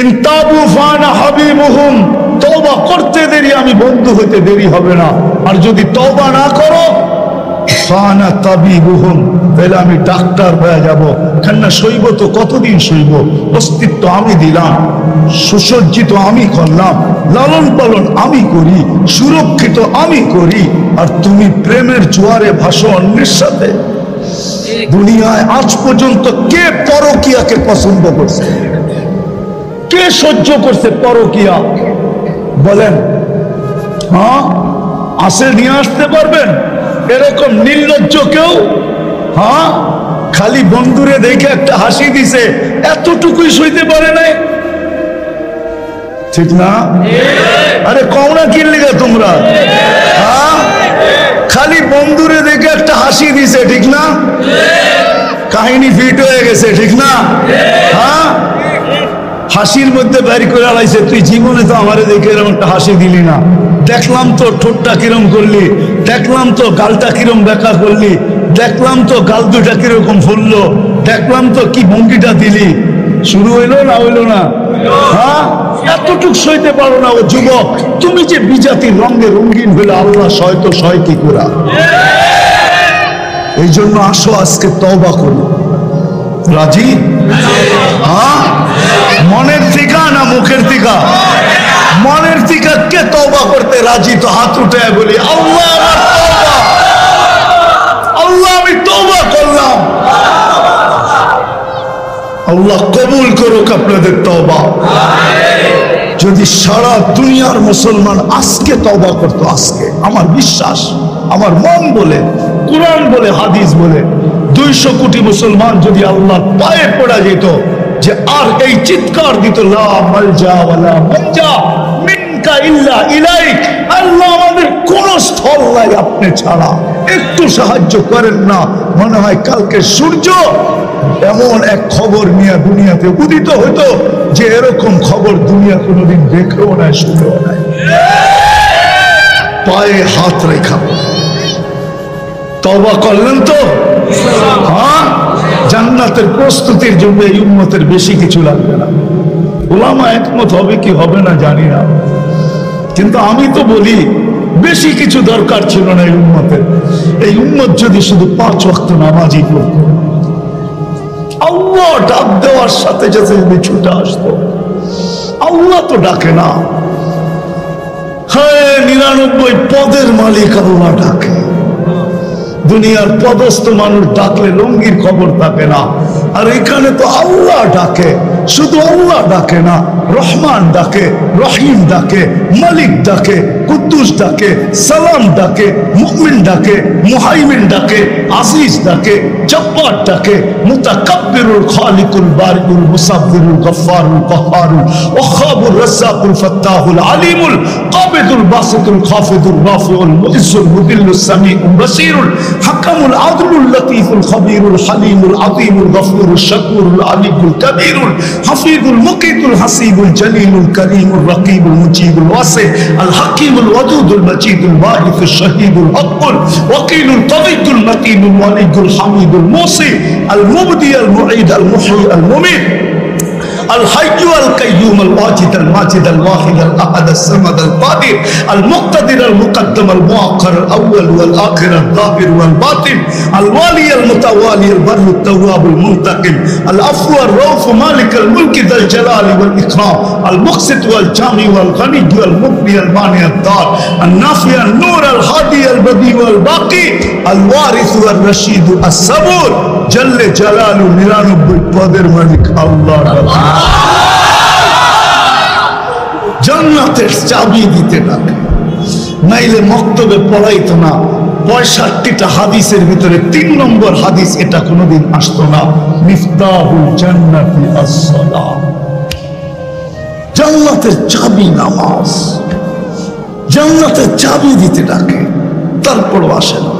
ইনতাবু ফাআনা হাবিবুহুম। তওবা করতে দেরি, আমি বন্ধু হইতে দেরি হবে না। আর যদি তওবা না করো ফাআনা তাবিবুহুম, তাহলে আমি ডাক্তার হয়ে যাব। কেননা সইব তো কতদিন সইব, অস্তিত্ব আমি দিলাম, সুসজ্জিত আমি করলাম, লালন পালন আমি করি, সুরক্ষিত আমি করি, আর তুমি প্রেমের জোয়ারে ভাসো অন্যের সাথে। দুনিয়ায় আজ পর্যন্ত কে পরকিয়াকে পছন্দ করছে? কে সহ্য করছে পরকিয়া? বলেন, হ্যাঁ আসে নিয়ে আসতে পারবেন এরকম নির্লজ্জ কেউ? হ্যাঁ, খালি বন্ধুরে দেখে একটা হাসি দিছে, এতটুকুই সইতে পারে নাই, ঠিক না? আরে কওনা কি লিগা তোমরা? হ্যাঁ, খালি বন্ধুরে দেখে একটা হাসি দিছে, ঠিক না? কাহিনী ফিট হয়ে গেছে, ঠিক না? হ্যাঁ, হাসির মধ্যে বাইর করে আলাইছে, তুই জীবনে তো আমারে দেখে এরকম একটা হাসি দিলি না, দেখলাম তো ঠোঁটটা কিরম করলি, দেখলাম তো গালটা কিরম বেঁকা করলি, দেখলাম তো গাল দুটা কিরকম ফুললো, দেখলাম তো কি ভঙ্গিটা দিলি। শুরু হইলো না হইলো না? হ্যাঁ, এতটুক সইতে পারো না ও যুবক? তুমি যে বিজাতির রঙে রঙিন হইলে আল্লাহ সয় তো সয় কি করা। এই জন্য আসো আজকে তওবা করি। রাজি? হ্যাঁ, মনের থিকা না মুখের থিকা? মনের থিকা কে তওবা করতে রাজি? তো হাত উঠে বলি, আল্লাহ আমার তওবা, আল্লাহ আমি তওবা করলাম। আল্লাহ কবুল করুক আপনাদের তওবা। যদি সারা দুনিয়ার মুসলমান আজকে তওবা করতো, আজকে আমার বিশ্বাস, আমার মন বলে, কুরআন বলে, হাদিস বলে, 200 কোটি মুসলমান যদি আল্লাহর পায়ে পড়া যেত, যে আর এই চিৎকার দিত, লা মালজা ওয়ালা মানজা মিনকা ইল্লা ইলাইক, আল্লাহ আমাদের কোন স্থল নাই আপনি ছাড়া, একটু সাহায্য করেন না। মনে হয় কালকে সূর্য এমন এক খবর নিয়ে দুনিয়াতে উদিত হইতো যে এরকম খবর দুনিয়া কোনোদিন দেখেও নাই, শুনেও নাই। পায়ে হাত রেখা তওবা করলেন তো? হ্যাঁ, জান্নাতের প্রস্তুতির জন্য এই উম্মতের বেশি কিছু লাগবে না। উলামা একমত হবে কি হবে না জানি না, কিন্তু আমি তো বলি বেশি কিছু দরকার ছিল না এই উম্মতের। এই উম্মত যদি শুধু 5 ওয়াক্ত নামাজই পড়তো, আল্লাহ ডাক দেওয়ার সাথে সাথে যদি ছুটে আসতো। আল্লাহ তো ডাকে না, হ্যাঁ 99 পদের মালিক আল্লাহ ডাকে। দুনিয়ার পদস্থ মানুষ ডাকলে লঙ্গির খবর থাকে না, আর এখানে তো আল্লাহ ডাকে। শুধু আল্লাহ ডাকে না, রহমান ডাকে, রহিম ডাকে, মালিক ডাকে, কুদ্দুস ডাকে, সালাম ডাকে, মুমিন ডাকে, মুহাইমিন ডাকে, আজিজ ডাকে, জব্বার ডাকে, মুতাকাব্বিরুল খালিকুল বারিকুল মুসাব্বিরুল গফফারুল কহ্হারুল ওয়াহ্হাবুর রাজ্জাকুল ফাত্তাহুল আলিমুল কাবিদুল বাসিতুল খাফিদুল রাফিউল মুইজ্জুল মুদিল্লুস সামিউল বাসীরুল হাকামুল আদলুল লতীফুল খবীরুল হালিমুল আযীমুল গফুরুল শাকুরুল আলিকুল কবীরুল হাফিজুল মুকিতুল হাসিবুল জলিলুল করিমুল রকিবুল মুজিবুল ওয়াসি আল হাকিমুল ওয়াদুদুল মজিদুল ওয়াহিদুল শহীদুল হকুল ওয়াকিলুল কবিয়ুল মতিনুল ওয়ালিদুল হামিদুল মুসি আল মুবদি আল মুঈদ আল মুহয়ি আল মুমীত الحي القيوم الواجد الماجد الواحد الأحد الصمد القادر المقتدر المقدم المؤخر الأول والآخر الظاهر والباطن الوالي المتوالي البر التواب المنتقم العفو الرؤوف مالك الملك ذا الجلال والإكرام المقسط والجامع والغني والمغني المانع الضار النافع النور الهادي البديع والباقي الوارث والرشيد الصبور جل جلاله নিরানব্বই পদের মালিক আল্লাহ। জান্নাতের চাবি দিতে ডাকে, নাইলে মক্তবে পড়াইতো না। 65টা হাদিসের ভিতরে 3 নম্বর হাদিস এটা কোনোদিন আসতো না। মিফতাহুল জান্নাতি আস-সালাহ, জান্নাতের চাবি নামাজ। জান্নাতের চাবি দিতে ডাকে, তারপরও আসে না।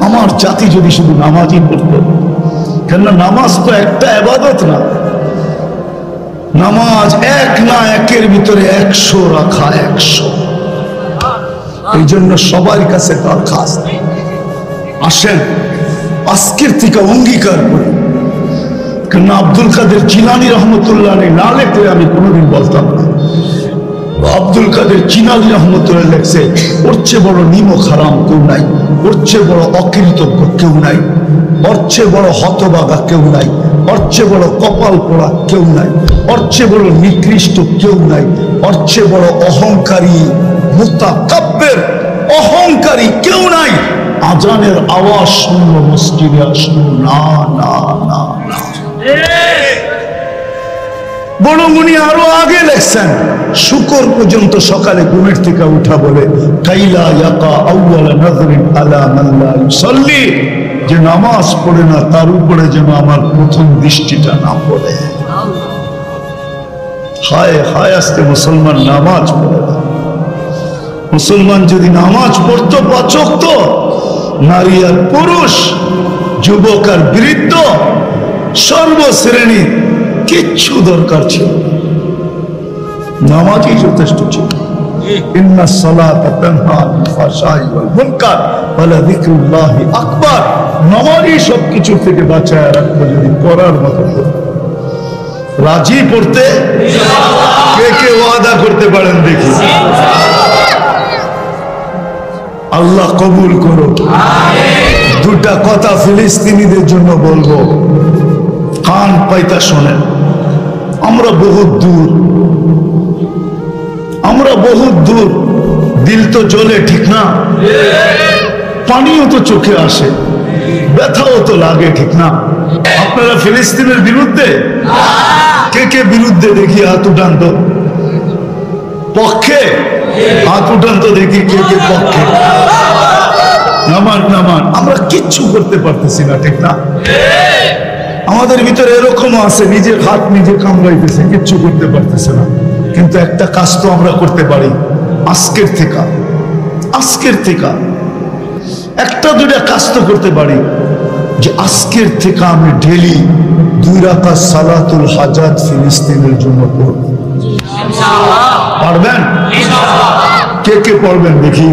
আমার জাতি যদি শুধু নামাজই পড়তো, কেননা নামাজ তো একটা ইবাদত না, নামাজ এক না একের ভিতরে 100 রাখা 100। এই জন্য সবার কাছে দরখাস্ত, আসেন আজকের থেকে অঙ্গীকার করি। কেননা আব্দুল কাদের জিলানী রহমতুল্লাহ না লেখলে আমি কোনোদিন বলতাম না। আব্দুল কাদের জিলানী রহমতুল্লাহ লেখছে, ওর চেয়ে বড় নিমক হারাম কেউ নাই, ওর চেয়ে বড় অকৃতজ্ঞ কেউ নাই, ওর চেয়ে বড় হতবাগা কেউ নাই, ওর চেয়ে বড় কপাল পোড়া কেউ নাই, ওর চেয়ে বড় নিকৃষ্ট কেউ নাই, ওর চেয়ে বড় অহংকারী মুতাকাব্বির অহংকারী কেউ নাই। আজানের আওয়াজ শুনলো মসজিদে আসলো না না না না। বড় মুনি আরো আগে লেখছেন, শুকর পর্যন্ত সকালে ঘুমের থেকে উঠা বলে কাইলা ইয়াকা আউয়ালা নাযরিন আলা মান লা ইউসাল্লি, যে নামাজ পড়ে না তার উপরে যেন আমার প্রথম দৃষ্টিটা না পড়ে। হায় হায়, আজকে মুসলমান নামাজ পড়ে না। মুসলমান যদি নামাজ পড়তো 5 ওয়াক্ত, নারী আর পুরুষ, যুবক আর বৃদ্ধ, সর্বশ্রেণী কিচ্ছু দরকার ছিল না, নামাজই যথেষ্ট ছিল। ইন্না সালাতা তানহা আনিল ফাহশাই ওয়াল মুনকার ওয়া লাযিকরুল্লাহি আকবার। নামাজই সবকিছু থেকে বাঁচায় রাখবে যদি করার মতো করতে। রাজি পড়তে ইনশাআল্লাহ। কে কে ওয়াদা করতে পারেন দেখি? আল্লাহ কবুল করো, আমিন। দুটা কথা ফিলিস্তিনিদের জন্য বলবো, কান পাইতা শোনেন। আমরা বহুত দূর, আমরা বহুত দূর, দিল তো জ্বলে, ঠিক না? পানিও তো চোখে আসে, ব্যথাও তো লাগে, ঠিক না? আপনারা ফিলিস্তিনের বিরুদ্ধে? কে কে বিরুদ্ধে দেখি হাত উঠান তো। পক্ষে হাত উঠান তো দেখি কে কে পক্ষে। নামান নামান, আমরা কিচ্ছু করতে পারতেছি না, ঠিক না? আমাদের ভিতরে এরকমও আছে, নিজের হাত নিজে কামড়াইতেছে, কিচ্ছু করতে পারতেছে না। কিন্তু একটা কাজ তো আমরা করতে পারি। আজকের থেকে একটা দুইটা কাজ তো করতে পারি, যে আজকের থেকে আমি ডেইলি 2 রাকাত সালাতুল হাজাত ফিলিস্তিনের জন্য পড়ব। পারবেন? কে কে পড়বেন দেখি?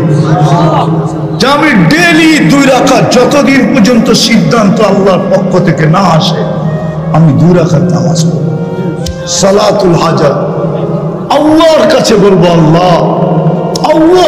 যে আমি ডেইলি 2 রাকাত, যতদিন পর্যন্ত সিদ্ধান্ত আল্লাহর পক্ষ থেকে না আসে, আমি 2 রাকাত নামাজ পড়ব, সালাতুল হাজাত। আল্লাহর কাছে বলবো, আল্লাহ